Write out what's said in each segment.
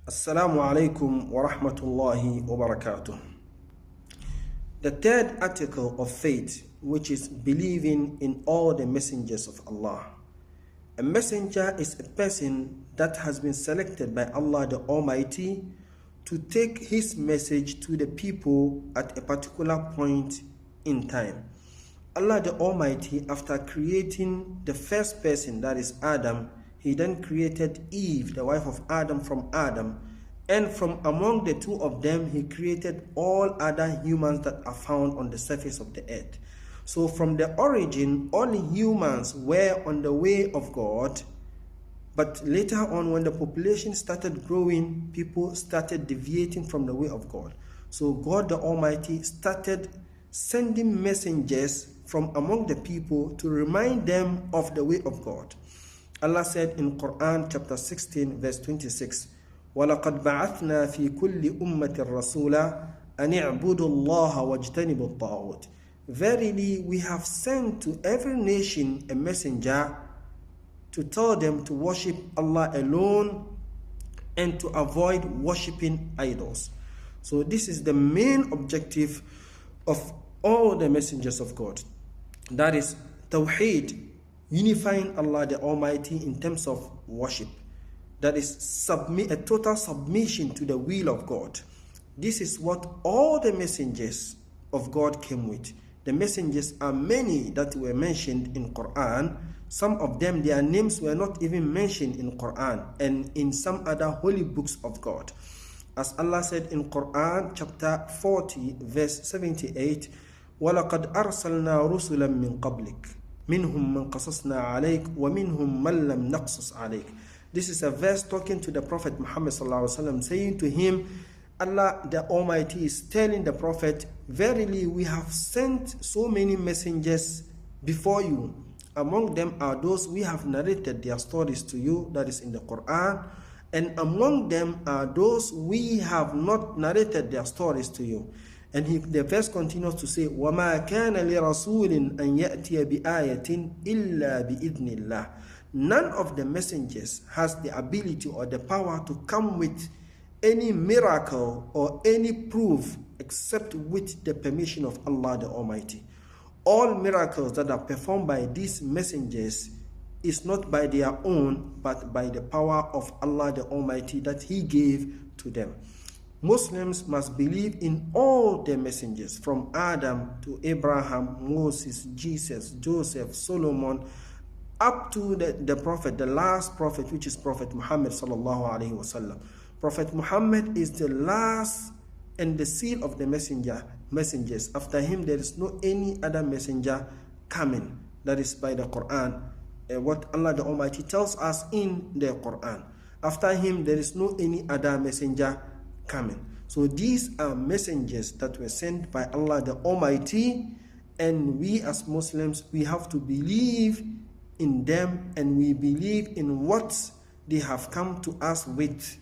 Assalamu alaikum wa rahmatullahi wa barakatuh. The third article of faith, which is believing in all the messengers of Allah. A messenger is a person that has been selected by Allah the Almighty to take his message to the people at a particular point in time. Allah the Almighty, after creating the first person, that is Adam, He then created Eve, the wife of Adam, from Adam. And from among the two of them, He created all other humans that are found on the surface of the earth. So from the origin, all humans were on the way of God. But later on, when the population started growing, people started deviating from the way of God. So God the Almighty started sending messengers from among the people to remind them of the way of God. Allah said in Quran chapter 16 verse 26, وَلَقَدْ بَعَثْنَا فِي كُلِّ أُمَّةٍ رَسُولًا أَنِ اعْبُدُوا اللَّهَ وَاجْتَنِبُوا الطَّاغُوتَ. Verily, we have sent to every nation a messenger to tell them to worship Allah alone and to avoid worshipping idols. So this is the main objective of all the messengers of God. That is Tawheed, unifying Allah the Almighty in terms of worship. That is a total submission to the will of God. This is what all the messengers of God came with. The messengers are many that were mentioned in Quran. Some of them, their names were not even mentioned in Quran and in some other holy books of God. As Allah said in Quran chapter 40 verse 78, وَلَقَدْ أَرْسَلْنَا رُسُلًا مِّن قَبْلِكَ مِنْهُمْ مَنْ قَصَصْنَا عَلَيْكَ وَمِنْهُمْ مَنْ لَمْ نَقْصُصْ عَلَيْكَ. This is a verse talking to the Prophet Muhammad sallallahu alaihi wasallam, saying to him, Allah the Almighty is telling the Prophet, verily we have sent so many messengers before you. Among them are those we have narrated their stories to you, that is in the Quran. And among them are those we have not narrated their stories to you. And the verse continues to say, وَمَا كَانَ لِرَسُولٍ أَنْ يَأْتِيَ بِآيَةٍ إِلَّا بِإِذْنِ اللَّهِ. None of the messengers has the ability or the power to come with any miracle or any proof except with the permission of Allah the Almighty. All miracles that are performed by these messengers is not by their own, but by the power of Allah the Almighty that He gave to them. Muslims must believe in all the messengers, from Adam to Abraham, Moses, Jesus, Joseph, Solomon, up to the Prophet, the last Prophet, which is Prophet Muhammad sallallahu alaihi wasallam. Prophet Muhammad is the last and the seal of the messengers. After him, there is no any other messenger coming. That is by the Quran, what Allah the Almighty tells us in the Quran. After him, there is no any other messenger coming. So these are messengers that were sent by Allah the Almighty, and we as Muslims, we have to believe in them, and we believe in what they have come to us with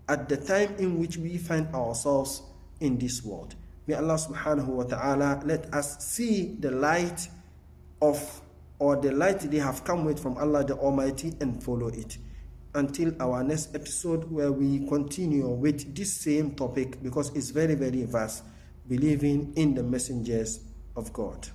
at the time in which we find ourselves in this world. May Allah subhanahu wa ta'ala let us see the light the light they have come with from Allah the Almighty and follow it. Until our next episode, where we continue with this same topic, because it's very, very vast, believing in the messengers of God.